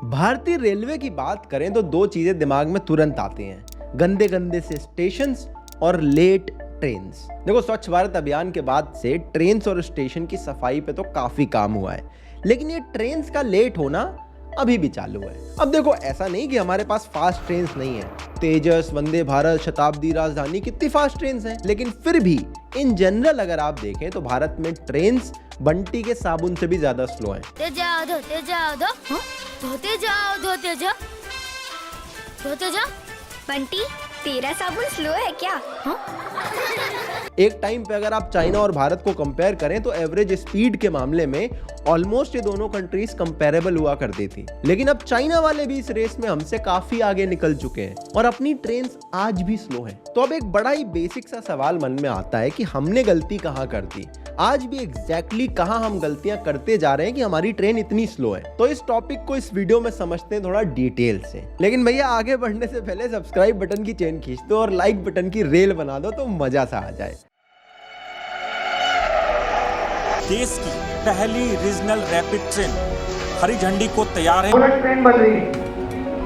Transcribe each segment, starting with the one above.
भारतीय रेलवे की बात करें तो दो चीजें दिमाग में तुरंत आती हैं, गंदे गंदे से स्टेशंस और लेट ट्रेन्स। देखो, स्वच्छ भारत अभियान के बाद से ट्रेन्स और स्टेशन की सफाई पे तो काफी काम हुआ है, लेकिन ये ट्रेन्स का लेट होना अभी भी चालू है। अब देखो, ऐसा नहीं कि हमारे पास फास्ट ट्रेन्स नहीं है। तेजस, वंदे भारत, शताब्दी, राजधानी कितनी फास्ट ट्रेन्स हैं, लेकिन फिर भी इन जनरल अगर आप देखें तो भारत में ट्रेन्स बंटी के साबुन से भी ज्यादा स्लो हैं। धोते जाओ, धोते जाओ, धोते जाओ, धोते जाओ, धोते जाओ। बंटी, तेरा साबुन स्लो है क्या? एक टाइम पे अगर आप चाइना और भारत को कंपेयर करें तो एवरेज स्पीड के मामले में ऑलमोस्ट ये दोनों कंट्रीज कंपेरेबल हुआ करती थी, लेकिन अब चाइना वाले भी इस रेस में हमसे काफी आगे निकल चुके हैं और अपनी ट्रेन्स आज भी स्लो हैं। तो अब एक बड़ा ही बेसिक सा सवाल मन में आता है कि हमने गलती कहाँ कर दी, आज भी एग्जैक्टली कहाँ हम गलतियां करते जा रहे हैं कि हमारी ट्रेन इतनी स्लो है। तो इस टॉपिक को इस वीडियो में समझते हैं थोड़ा डिटेल से, लेकिन भैया आगे बढ़ने से पहले सब्सक्राइब बटन की चेन खींच दो और लाइक बटन की रेल बना दो तो मजा सा आ जाए। देश की पहली रीजनल रैपिड ट्रेन हरी झंडी को तैयार है। बुलेट ट्रेन बन रही है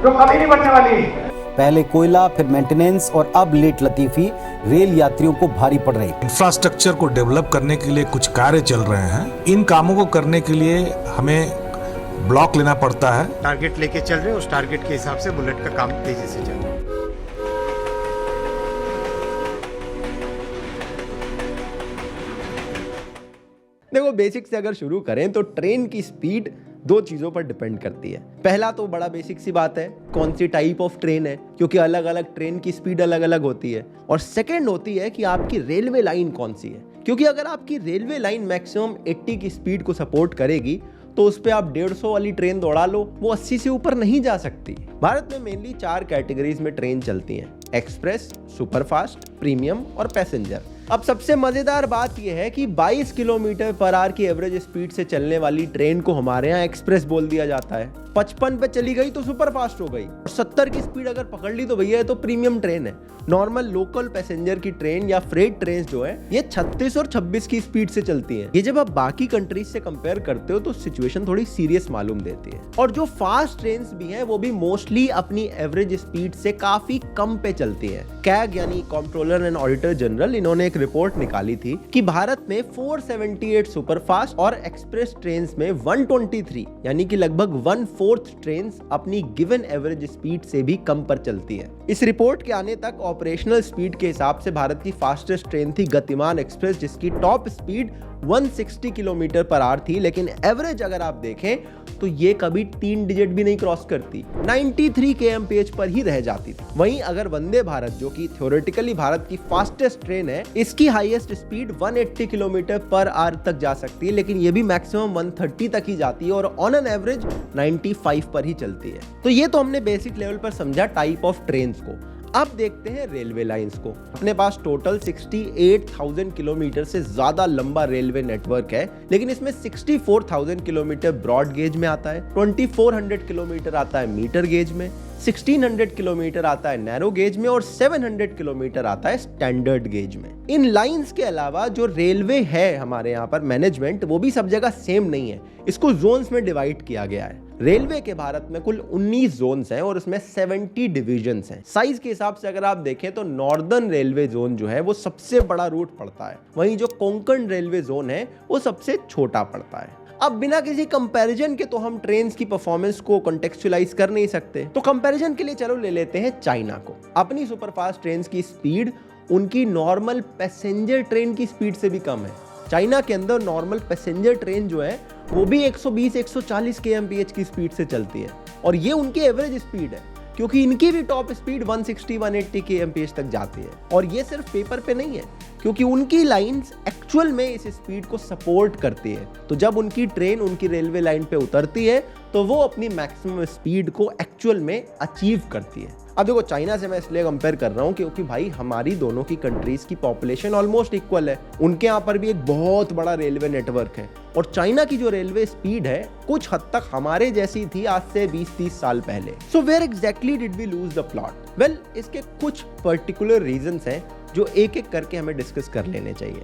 जो कभी नहीं बनने वाली है। पहले कोयला, फिर मेंटेनेंस और अब लेट लतीफी रेल यात्रियों को भारी पड़ रही। इंफ्रास्ट्रक्चर को डेवलप करने के लिए कुछ कार्य चल रहे हैं। इन कामों को करने के लिए हमें ब्लॉक लेना पड़ता है। टारगेट लेके चल रहे हैं, उस टारगेट के हिसाब से बुलेट का काम तेजी से चल रहा है। देखो, बेसिक से अगर शुरू करें तो ट्रेन की स्पीड दो चीजों पर डिपेंड करती है। पहला तो बड़ा बेसिक सी बात है, कौन सी टाइप ऑफ ट्रेन है, क्योंकि अलग अलग ट्रेन की स्पीड अलग अलग होती है। और सेकंड होती है कि आपकी रेलवे लाइन कौन सी है, क्योंकि अगर आपकी रेलवे लाइन मैक्सिमम 80 की स्पीड को सपोर्ट करेगी तो उस पर आप 150 वाली ट्रेन दौड़ा लो, वो 80 से ऊपर नहीं जा सकती। भारत में मेनली 4 कैटेगरीज में ट्रेन चलती हैं: एक्सप्रेस, सुपरफास्ट, प्रीमियम और पैसेंजर। अब सबसे मजेदार बात यह है कि 22 किलोमीटर पर आवर की एवरेज स्पीड से चलने वाली ट्रेन को हमारे यहाँ एक्सप्रेस बोल दिया जाता है। 55 पे चली गई तो सुपरफास्ट हो गई, और 70 की स्पीड अगर पकड़ ली तो भैया ये तो प्रीमियम ट्रेन है। नॉर्मल लोकल पैसेंजर की ट्रेन या फ्रेट ट्रेन जो है ये 36 और 26 की स्पीड से चलती है। ये जब आप बाकी कंट्रीज से कंपेयर करते हो तो सिचुएशन थोड़ी सीरियस मालूम देती है। और जो फास्ट ट्रेन भी हैं वो भी मोस्टली अपनी एवरेज स्पीड से काफी कम पे चलती है। कैग यानी कंट्रोलर एंड ऑडिटर जनरल, इन्होंने एक रिपोर्ट निकाली थी कि भारत में 478 सुपरफास्ट और एक्सप्रेस ट्रेन में 123 यानी कि लगभग 1/4 ट्रेन अपनी गिवन एवरेज स्पीड से भी कम पर चलती है। इस रिपोर्ट के आने तक ऑपरेशनल स्पीड के हिसाब से भारत की फास्टेस्ट ट्रेन थी गतिमान एक्सप्रेस, जिसकी top speed 160 kilometre per hour थी, लेकिन एवरेज अगर आप देखें तो ये कभी 3 डिजिट भी नहीं क्रॉस करती, 93 kmph पर ही रह जाती थी। वहीं अगर वंदे भारत, जो कि थ्योरेटिकली भारत की फास्टेस्ट ट्रेन है, इसकी highest speed 180 kilometre per hour तक जा सकती है, लेकिन ये भी मैक्सिमम 130 तक ही जाती है और ऑन एन एवरेज 95 पर ही चलती है। तो ये तो हमने बेसिक लेवल पर समझा टाइप ऑफ ट्रेन को। अब देखते हैं रेलवे लाइंस को। अपने पास टोटल 68,000 किलोमीटर से ज्यादा लंबा रेलवे नेटवर्क है, लेकिन इसमें 64,000 किलोमीटर ब्रॉड गेज में आता है, 2400 किलोमीटर आता है मीटर गेज में, 1600 किलोमीटर आता है नैरो गेज में और 700 किलोमीटर आता है स्टैंडर्ड गेज में। इन लाइंस के अलावा जो रेलवे है हमारे यहाँ पर मैनेजमेंट, वो भी सब जगह सेम नहीं है, इसको जोन्स में डिवाइड किया गया है। रेलवे के भारत में कुल 19 जोन्स हैं और उसमें 70 डिवीजन्स हैं। साइज के हिसाब से अगर आप देखें तो नॉर्दर्न रेलवे जोन जो है वो सबसे बड़ा रूट पड़ता है, वहीं जो कोंकण रेलवे जोन है वो सबसे छोटा पड़ता है। अब बिना किसी कंपैरिजन के तो हम ट्रेन्स की परफॉर्मेंस को कॉन्टेक्चुअलाइज कर नहीं सकते, तो कंपैरिजन के लिए चलो ले लेते हैं चाइना को। अपनी सुपरफास्ट ट्रेन्स की स्पीड उनकी नॉर्मल पैसेंजर ट्रेन की स्पीड से भी कम है। चाइना के अंदर नॉर्मल पैसेंजर ट्रेन जो है वो भी 120-140 kmph की स्पीड से चलती है, और ये उनकी एवरेज स्पीड है, क्योंकि इनकी भी टॉप स्पीड 160-180 kmph तक जाती है। और ये सिर्फ पेपर पे नहीं है, क्योंकि उनकी लाइंस एक्चुअल में इस स्पीड को सपोर्ट करती है। तो जब उनकी ट्रेन उनकी रेलवे लाइन पे उतरती है तो वो अपनी मैक्सिमम स्पीड को एक्चुअल में अचीव करती है। अब देखो, चाइना से मैं इसलिए कंपेयर कर रहा हूँ क्योंकि भाई हमारी दोनों की कंट्रीज की पॉपुलेशन ऑलमोस्ट इक्वल है। उनके यहाँ पर भी एक बहुत बड़ा रेलवे नेटवर्क है, और चाइना की जो रेलवे स्पीड है कुछ हद तक हमारे जैसी थी आज से 20-30 साल पहले। So where exactly did we lose the plot? Well, इसके कुछ पर्टिकुलर रीजंस हैं जो एक एक करके हमें डिस्कस कर लेने चाहिए।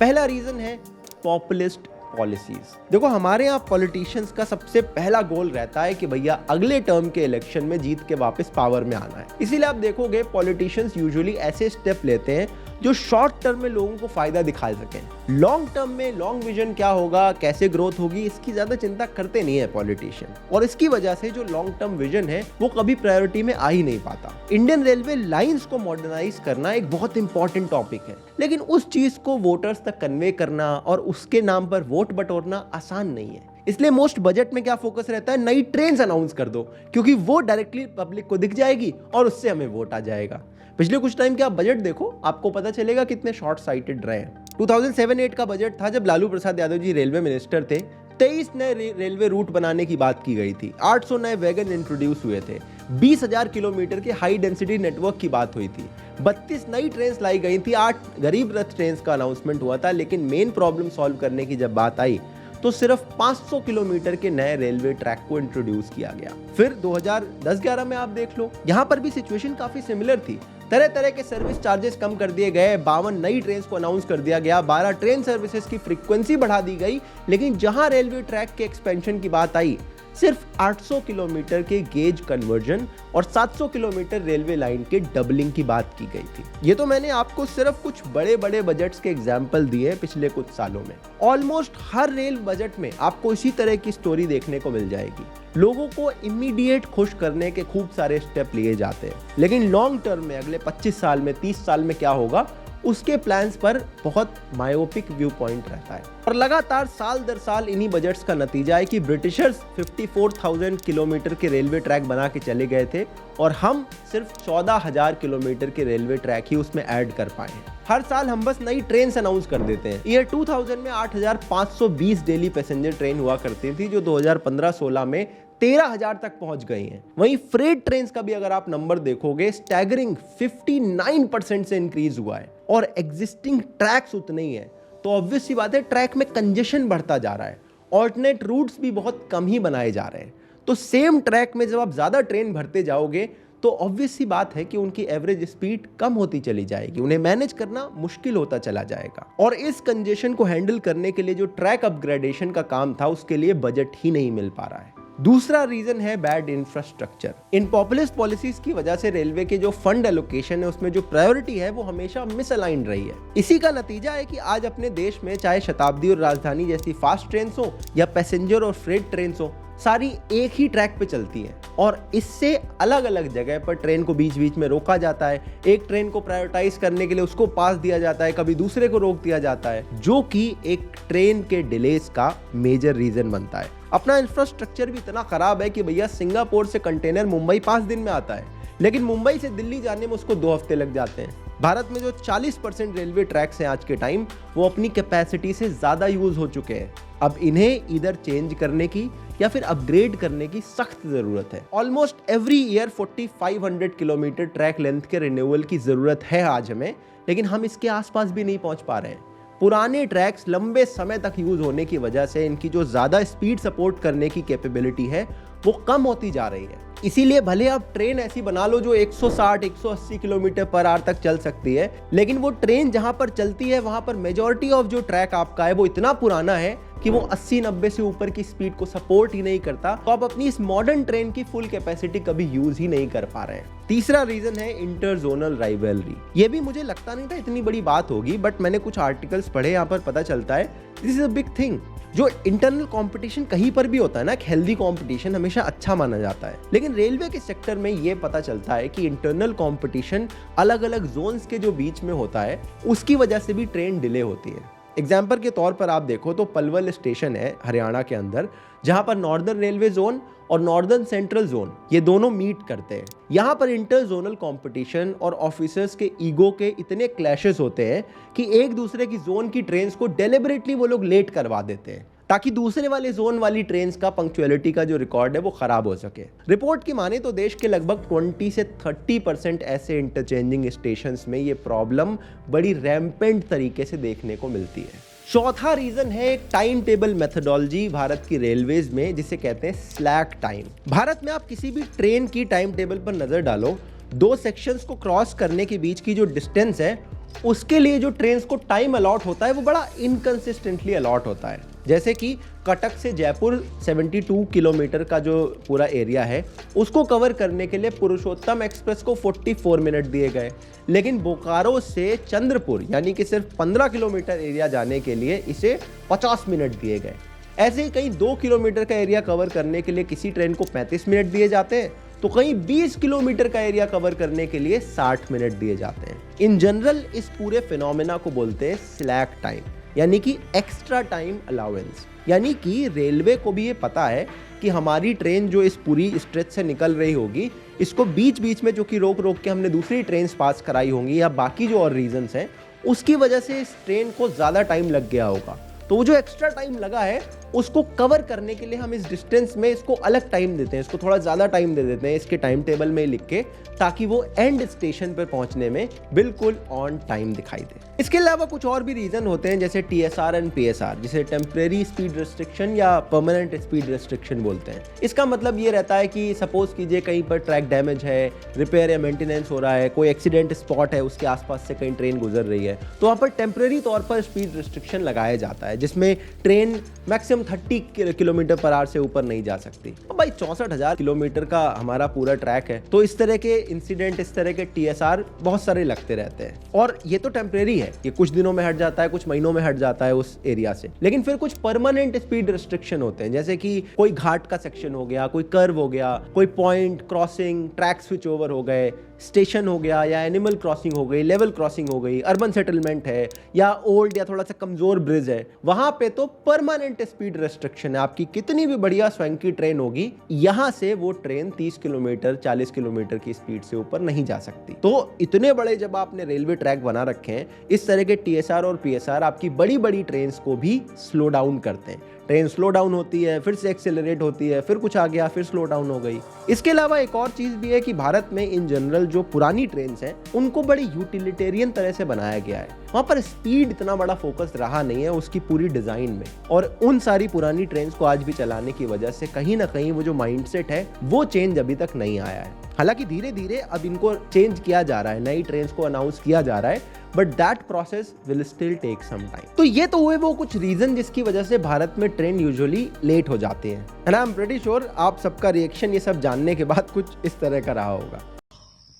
पहला रीजन है पॉपुलिस्ट पॉलिसीज। देखो हमारे यहाँ पॉलिटिशियंस का सबसे पहला गोल रहता है कि भैया अगले टर्म के इलेक्शन में जीत के वापस पावर में आना है। इसीलिए आप देखोगे पॉलिटिशियंस यूजुअली ऐसे स्टेप लेते हैं जो शॉर्ट टर्म में लोगों को फायदा दिखा सकें। लॉन्ग टर्म में लॉन्ग विजन क्या होगा, कैसे ग्रोथ होगी, इसकी ज्यादा चिंता करते नहीं है पॉलिटिशियन, और इसकी वजह से जो लॉन्ग टर्म विजन है वो कभी प्रायोरिटी में आ ही नहीं पाता। इंडियन रेलवे लाइंस को मॉडर्नाइज करना एक बहुत इंपॉर्टेंट टॉपिक है, लेकिन उस चीज को वोटर्स तक कन्वे करना और उसके नाम पर वोट बटोरना आसान नहीं है। इसलिए मोस्ट बजट में क्या फोकस रहता है, नई ट्रेन्स अनाउंस कर दो, क्योंकि वो डायरेक्टली पब्लिक को दिख जाएगी और उससे हमें वोट आ जाएगा। पिछले कुछ टाइम के आप बजट देखो, आपको पता चलेगा कितने शॉर्ट साइटेड रहे हैं। 2007-8 का बजट था जब लालू प्रसाद यादव जी रेलवे मिनिस्टर थे। 23 नए रेलवे रूट बनाने की बात की गई थी, 800 नए वैगन इंट्रोड्यूस हुए थे, 20,000 किलोमीटर के हाई डेंसिटी नेटवर्क की बात हुई थी, 32 नई ट्रेन लाई गई थी, 8 गरीब रथ ट्रेन का अनाउंसमेंट हुआ था। लेकिन मेन प्रॉब्लम सॉल्व करने की जब बात आई तो सिर्फ 500 किलोमीटर के नए रेलवे ट्रैक को इंट्रोड्यूस किया गया। फिर 2010-11 में आप देख लो, यहां पर भी सिचुएशन काफी सिमिलर थी। तरह तरह के सर्विस चार्जेस कम कर दिए गए, 52 नई ट्रेन को अनाउंस कर दिया गया, 12 ट्रेन सर्विसेज की फ्रीक्वेंसी बढ़ा दी गई। लेकिन जहां रेलवे ट्रैक के एक्सपेंशन की बात आई, सिर्फ 800 किलोमीटर के गेज कन्वर्जन और 700 किलोमीटर रेलवे लाइन के डबलिंग की बात की गई थी। ये तो मैंने आपको सिर्फ कुछ बड़े बड़े बजट्स के एग्जाम्पल दिए पिछले कुछ सालों में। ऑलमोस्ट हर रेल बजट में आपको इसी तरह की स्टोरी देखने को मिल जाएगी। लोगों को इमीडिएट खुश करने के खूब सारे स्टेप लिए जाते हैं, लेकिन लॉन्ग टर्म में अगले 25 साल में 30 साल में क्या होगा उसके प्लान्स पर बहुत मायोपिक व्यू पॉइंट रहता है। और लगातार साल दर साल इन्हीं बजट्स का नतीजा है कि ब्रिटिशर्स 54,000 किलोमीटर के रेलवे ट्रैक बना के चले गए थे और हम सिर्फ 14,000 किलोमीटर के रेलवे ट्रैक ही उसमें ऐड कर पाए हैं। हर साल हम बस नई ट्रेन अनाउंस कर देते हैं। ईयर 2000 में 8,520 डेली पैसेंजर ट्रेन हुआ करती थी, जो 2015-16 में 13,000 तक पहुंच गई हैं। वहीं फ्रेट ट्रेन्स का भी अगर आप नंबर देखोगे, स्टैगरिंग 59% से इंक्रीज हुआ है और एग्जिस्टिंग ट्रैक्स उतने ही है, तो ऑब्वियस सी बात है ट्रैक में कंजेशन बढ़ता जा रहा है। ऑल्टरनेट रूट्स भी बहुत कम ही बनाए जा रहे हैं। तो सेम ट्रैक में जब आप ज्यादा ट्रेन भरते जाओगे तो ऑब्वियस सी बात है कि उनकी एवरेज स्पीड कम होती चली जाएगी, उन्हें मैनेज करना मुश्किल होता चला जाएगा। और इस कंजेशन को हैंडल करने के लिए जो ट्रैक अपग्रेडेशन का काम था उसके लिए बजट ही नहीं मिल पा रहा है। दूसरा रीजन है बैड इंफ्रास्ट्रक्चर। इन पॉपुलिस्ट पॉलिसीज की वजह से रेलवे के जो फंड एलोकेशन है उसमें जो प्रायोरिटी है वो हमेशा मिसअलाइंड रही है। इसी का नतीजा है कि आज अपने देश में चाहे शताब्दी और राजधानी जैसी फास्ट ट्रेन हो या पैसेंजर और फ्रेट ट्रेन हो, सारी एक ही ट्रैक पे चलती हैं और इससे अलग अलग जगह पर ट्रेन को बीच बीच में रोका जाता है। एक ट्रेन को प्रायोरिटाइज करने के लिए उसको पास दिया जाता है, कभी दूसरे को रोक दिया जाता है, जो कि एक ट्रेन के डिलेज का मेजर रीजन बनता है। अपना इंफ्रास्ट्रक्चर भी इतना खराब है कि भैया सिंगापुर से कंटेनर मुंबई 5 दिन में आता है, लेकिन मुंबई से दिल्ली जाने में उसको 2 हफ्ते लग जाते हैं। भारत में जो 40% रेलवे ट्रैक्स हैं आज के टाइम, वो अपनी कैपेसिटी से ज्यादा यूज हो चुके हैं। अब इन्हें इधर चेंज करने की या फिर अपग्रेड करने की सख्त जरूरत है। Almost every year 4,500 kilometre track length के रिन्यूअल की जरूरत है आज हमें, लेकिन हम इसके आसपास भी नहीं पहुंच पा रहे हैं। पुराने ट्रैक्स लंबे समय तक यूज होने की वजह से इनकी जो ज्यादा स्पीड सपोर्ट करने की कैपेबिलिटी है वो कम होती जा रही है। इसीलिए भले आप ट्रेन ऐसी बना लो जो 160-180 किलोमीटर पर आवर तक चल सकती है, लेकिन वो ट्रेन जहां पर चलती है वहां पर मेजॉरिटी ऑफ जो ट्रैक आपका है वो इतना पुराना है कि वो 80-90 से ऊपर की स्पीड को सपोर्ट ही नहीं करता, तो आप अपनी इस मॉडर्न ट्रेन की फुल कैपेसिटी कभी यूज ही नहीं कर पा रहे हैं। तीसरा रीजन है इंटरजोनल राइवलरी। ये भी मुझे लगता नहीं था इतनी बड़ी बात होगी, बट मैंने कुछ आर्टिकल्स पढ़े, यहाँ पर पता चलता है this is a big thing. जो इंटरनल कंपटीशन कहीं पर भी होता है ना, एक हेल्दी कंपटीशन हमेशा अच्छा माना जाता है, लेकिन रेलवे के सेक्टर में ये पता चलता है कि इंटरनल कंपटीशन अलग अलग जोन्स के जो बीच में होता है उसकी वजह से भी ट्रेन डिले होती है। एग्जाम्पल के तौर पर आप देखो तो पलवल स्टेशन है हरियाणा के अंदर, जहां पर नॉर्दर्न रेलवे जोन और नॉर्दर्न सेंट्रल जोन ये दोनों मीट करते हैं। यहाँ पर इंटर जोनल कॉम्पिटिशन और ऑफिसर्स के ईगो के इतने क्लैशेस होते हैं कि एक दूसरे की जोन की ट्रेन्स को डेलिबरेटली वो लोग लेट करवा देते हैं ताकि दूसरे वाले जोन वाली ट्रेन्स का पंक्चुअलिटी का जो रिकॉर्ड है वो खराब हो सके। रिपोर्ट की माने तो देश के लगभग 20 से 30% ऐसे इंटरचेंजिंग स्टेशंस में ये प्रॉब्लम बड़ी रैम्पेंट तरीके से देखने को मिलती है। चौथा रीजन है एक टाइम टेबल मेथोडोलॉजी भारत की रेलवेज में, जिसे कहते हैं स्लैक टाइम। भारत में आप किसी भी ट्रेन की टाइम टेबल पर नजर डालो, 2 सेक्शंस को क्रॉस करने के बीच की जो डिस्टेंस है उसके लिए जो ट्रेन्स को टाइम अलॉट होता है वो बड़ा इनकंसिस्टेंटली अलॉट होता है। जैसे कि कटक से जयपुर 72 किलोमीटर का जो पूरा एरिया है उसको कवर करने के लिए पुरुषोत्तम एक्सप्रेस को 44 मिनट दिए गए, लेकिन बोकारो से चंद्रपुर यानी कि सिर्फ 15 किलोमीटर एरिया जाने के लिए इसे 50 मिनट दिए गए। ऐसे ही कहीं 2 किलोमीटर का एरिया कवर करने के लिए किसी ट्रेन को 35 मिनट दिए जाते हैं, तो कहीं 20 किलोमीटर का एरिया कवर करने के लिए 60 मिनट दिए जाते हैं। इन जनरल इस पूरे फिनोमेना को बोलते हैं स्लैक टाइम, यानी कि एक्स्ट्रा टाइम अलाउंस। यानी कि रेलवे को भी ये पता है कि हमारी ट्रेन जो इस पूरी स्ट्रेच से निकल रही होगी, इसको बीच बीच में जो कि रोक रोक के हमने दूसरी ट्रेन पास कराई होंगी या बाकी जो और रीजंस हैं, उसकी वजह से इस ट्रेन को ज़्यादा टाइम लग गया होगा। तो वो जो एक्स्ट्रा टाइम लगा है उसको कवर करने के लिए हम इस डिस्टेंस में इसको अलग टाइम देते हैं, इसको थोड़ा ज़्यादा टाइम दे देते हैं इसके टाइम टेबल में लिख के, ताकि वो एंड स्टेशन पर पहुंचने में बिल्कुल ऑन टाइम दिखाई दे। इसके अलावा कुछ और भी रीज़न होते हैं, जैसे TSR एंड PSR, जिसे टेम्परेरी स्पीड रिस्ट्रिक्शन या परमानेंट स्पीड रिस्ट्रिक्शन बोलते हैं। इसका मतलब ये रहता है कि सपोज कीजिए कहीं पर ट्रैक डैमेज है, रिपेयर या मेंटेनेंस हो रहा है, कोई एक्सीडेंट स्पॉट है, उसके आसपास से कहीं ट्रेन गुजर रही है, तो वहाँ पर टेम्परेरी तौर पर स्पीड रिस्ट्रिक्शन लगाया जाता है, जिसमें train maximum 30 kilometre per hour से ऊपर नहीं जा सकती। तो भाई 64,000 किलोमीटर का हमारा पूरा ट्रैक है, तो इस तरह के इंसिडेंट, इस तरह के TSR बहुत सारे लगते रहते हैं। और ये तो टेम्परेरी है, ये कुछ दिनों में हट जाता है, कुछ महीनों में हट जाता है उस एरिया से। लेकिन फिर कुछ परमानेंट स्पीड रिस्ट्रिक्शन होते हैं, जैसे कि कोई घाट का सेक्शन हो गया, कोई कर्व हो गया, कोई point crossing, track switch over हो गए, स्टेशन हो गया, या एनिमल क्रॉसिंग हो गई, लेवल क्रॉसिंग हो गई, अर्बन सेटलमेंट है, या ओल्ड या थोड़ा सा कमजोर ब्रिज है, वहां पे तो परमानेंट स्पीड रेस्ट्रिक्शन है। आपकी कितनी भी बढ़िया स्वैंकी ट्रेन होगी, यहां से वो ट्रेन 30 किलोमीटर 40 किलोमीटर की स्पीड से ऊपर नहीं जा सकती। तो इतने बड़े जब आपने रेलवे ट्रैक बना रखे हैं, इस तरह के TSR और PSR आपकी बड़ी बड़ी ट्रेन को भी स्लो डाउन करते हैं। ट्रेन स्लो डाउन होती है, फिर से एक्सेलरेट होती है, फिर कुछ आ गया, फिर स्लो डाउन हो गई। इसके अलावा एक और चीज भी है कि भारत में इन जनरल जो पुरानी ट्रेन हैं उनको बड़ी यूटिलिटेरियन तरह से बनाया गया है। वहां पर स्पीड इतना बड़ा फोकस रहा नहीं है उसकी पूरी डिजाइन में, और उन सारी पुरानी ट्रेन को आज भी चलाने की वजह से कहीं ना कहीं वो जो माइंडसेट है वो चेंज अभी तक नहीं आया है। हालांकि धीरे धीरे अब इनको चेंज किया जा रहा है, नई ट्रेन को अनाउंस किया जा रहा है, but that process will still take some time. तो ये तो हुए वो कुछ रीजन जिसकी वजह से भारत में ट्रेन यूजुअली लेट हो जाते हैं। And I am pretty sure आप सबका रिएक्शन ये सब जानने के बाद कुछ इस तरह का रहा होगा।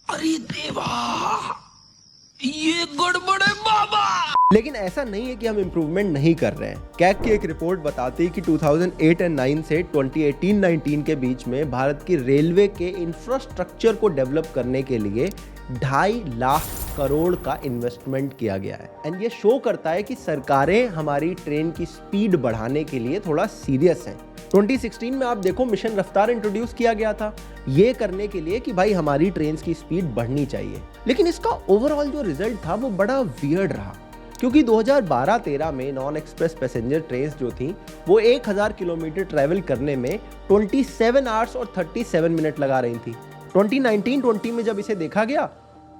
अरे देवा, ये गड़बड़ है बाबा। लेकिन ऐसा नहीं है कि हम इंप्रूवमेंट नहीं कर रहे हैं। कैग की एक रिपोर्ट बताती है कि 2008 एंड 9 से 2018-19 के बीच में भारत की रेलवे के इंफ्रास्ट्रक्चर को डेवलप करने के लिए 2.5 लाख करोड़ का इन्वेस्टमेंट किया गया है। एंड ये शो करता है कि सरकारें हमारी ट्रेन की स्पीड बढ़ाने के लिए थोड़ा सीरियस हैं। 2016 में आप देखो मिशन रफ्तार इंट्रोड्यूस किया गया था, ये करने के लिए कि भाई हमारी ट्रेन की स्पीड बढ़नी चाहिए। लेकिन इसका ओवरऑल जो रिजल्ट था वो बड़ा वियर्ड रहा, क्योंकि 2012-13 में नॉन एक्सप्रेस पैसेंजर ट्रेन जो थी वो 1000 किलोमीटर ट्रैवल करने में 27 आवर्स और 37 मिनट लगा रही थी। 2019-20 में जब इसे देखा गया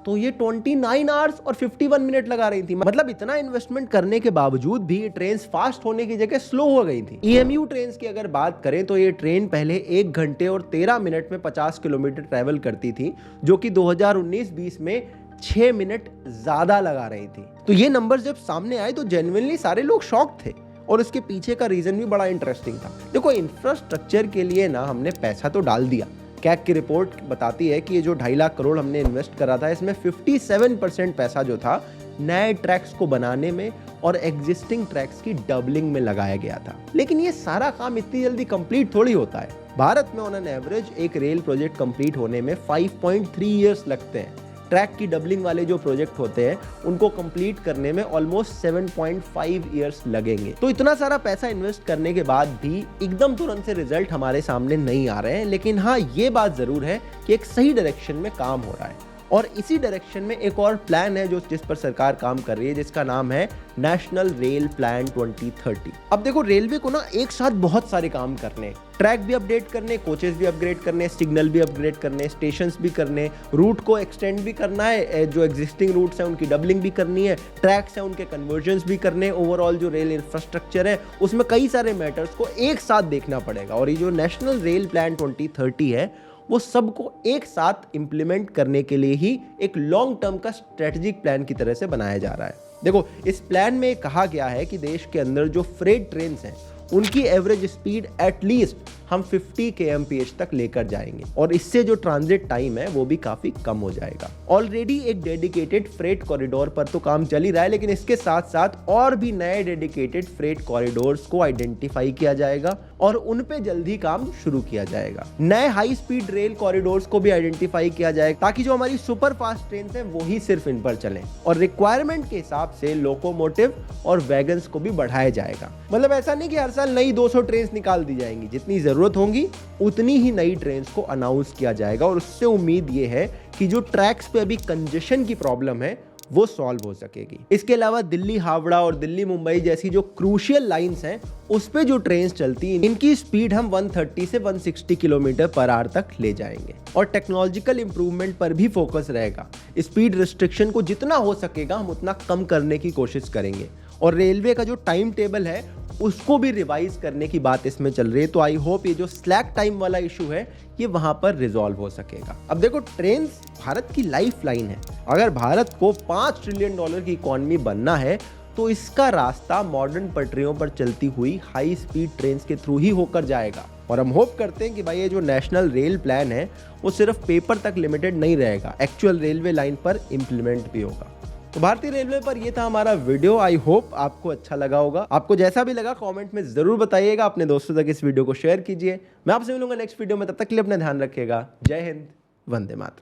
तो ये 29 आवर्स और 51 मिनट लगा रही थी। मतलब इतना इन्वेस्टमेंट करने के बावजूद भी ये ट्रेन फास्ट होने की जगह स्लो हो गई थी। EMU ट्रेन की अगर बात करें तो ये ट्रेन पहले 1 घंटे और 13 मिनट में 50 किलोमीटर ट्रैवल करती थी, जो कि 2019-20 में 6 मिनट ज्यादा लगा रही थी। तो ये नंबर्स जब सामने आए तो जेन्युइनली सारे लोग शॉक थे, और इसके पीछे का रीजन भी बड़ा इंटरेस्टिंग था। देखो, इंफ्रास्ट्रक्चर के लिए ना हमने पैसा तो डाल दिया। कैग की रिपोर्ट बताती है कि ये जो 2.5 लाख करोड़ हमने इन्वेस्ट करा था, इसमें 57% पैसा जो था नए ट्रैक्स को बनाने में और एग्जिस्टिंग ट्रैक्स की डबलिंग में लगाया गया था। लेकिन ये सारा काम इतनी जल्दी कंप्लीट थोड़ी होता है। भारत में ऑन एन एवरेज एक रेल प्रोजेक्ट कंप्लीट होने में 5.3 ईयर्स लगते हैं। ट्रैक की डबलिंग वाले जो प्रोजेक्ट होते हैं उनको कंप्लीट करने में ऑलमोस्ट 7.5 ईयर्स लगेंगे। तो इतना सारा पैसा इन्वेस्ट करने के बाद भी एकदम तुरंत से रिजल्ट हमारे सामने नहीं आ रहे हैं। लेकिन हाँ, ये बात जरूर है कि एक सही डायरेक्शन में काम हो रहा है, और इसी डायरेक्शन में एक और प्लान है जिस पर सरकार काम कर रही है, जिसका नाम है नेशनल रेल प्लान 2030। अब देखो, रेलवे को ना एक साथ बहुत सारे काम करने, ट्रैक भी अपडेट करने, कोचेस भी अपग्रेड करने, सिग्नल भी अपग्रेड करने, स्टेशंस भी करने, रूट को एक्सटेंड भी करना है, जो एग्जिस्टिंग रूट्स हैं उनकी डबलिंग भी करनी है, ट्रैक्स हैं उनके कन्वर्जन्स भी करने, ओवरऑल जो रेल इंफ्रास्ट्रक्चर है उसमें कई सारे मैटर्स को एक साथ देखना पड़ेगा। और ये जो नेशनल रेल प्लान 2030 है वो सबको एक साथ इंप्लीमेंट करने के लिए ही एक लॉन्ग टर्म का स्ट्रेटेजिक प्लान की तरह से बनाया जा रहा है। देखो, इस प्लान में कहा गया है कि देश के अंदर जो फ्रेट ट्रेन्स हैं उनकी एवरेज स्पीड एटलीस्ट हम 50 kmph तक लेकर जाएंगे और इससे जो ट्रांजिट टाइम है वो भी काफी कम हो जाएगा। ऑलरेडी एक डेडिकेटेड फ्रेट कॉरिडोर पर तो काम चल ही रहा है, लेकिन इसके साथ साथ और भी नए डेडिकेटेड फ्रेट कॉरिडोर्स को आइडेंटिफाई किया जाएगा और उन पे जल्दी काम शुरू किया जाएगा। नए हाई स्पीड रेल कॉरिडोर्स को भी आइडेंटिफाई किया जाएगा ताकि जो हमारी सुपर फास्ट ट्रेन है वो ही सिर्फ इन पर चलें और रिक्वायरमेंट के हिसाब से लोकोमोटिव और वैगन्स को भी बढ़ाया जाएगा। मतलब ऐसा नहीं कि हर साल नई 200 ट्रेन निकाल दी जाएंगी, जितनी जरूरत होंगी उतनी ही नई ट्रेन को अनाउंस किया जाएगा और उससे उम्मीद ये है कि जो ट्रैक्स पे अभी कंजेशन की प्रॉब्लम है वो सॉल्व हो सकेगी। इसके अलावा दिल्ली हावड़ा और दिल्ली मुंबई जैसी जो क्रूशियल लाइंस हैं उस पे जो ट्रेन चलती हैं इनकी स्पीड हम 130 से 160 किलोमीटर पर आवर तक ले जाएंगे और टेक्नोलॉजिकल इंप्रूवमेंट पर भी फोकस रहेगा। स्पीड रिस्ट्रिक्शन को जितना हो सकेगा हम उतना कम करने की कोशिश करेंगे और रेलवे का जो टाइम टेबल है उसको भी रिवाइज करने की बात इसमें चल रही है। तो आई होप ये जो स्लैक टाइम वाला इशू है ये वहां पर रिजॉल्व हो सकेगा। अब देखो, ट्रेन भारत की लाइफ लाइन है। अगर भारत को $5 ट्रिलियन की इकॉनमी बनना है तो इसका रास्ता मॉडर्न पटरियों पर चलती हुई हाई स्पीड ट्रेन के थ्रू ही होकर जाएगा। और हम होप करते हैं कि भाई ये जो नेशनल रेल प्लान है वो सिर्फ पेपर तक लिमिटेड नहीं रहेगा, एक्चुअल रेलवे लाइन पर इंप्लीमेंट भी होगा। तो भारतीय रेलवे पर ये था हमारा वीडियो। आई होप आपको अच्छा लगा होगा। आपको जैसा भी लगा कमेंट में जरूर बताइएगा। अपने दोस्तों तक इस वीडियो को शेयर कीजिए। मैं आपसे मिलूंगा नेक्स्ट वीडियो में, तब तक के लिए अपना ध्यान रखिएगा। जय हिंद, वंदे मातरम।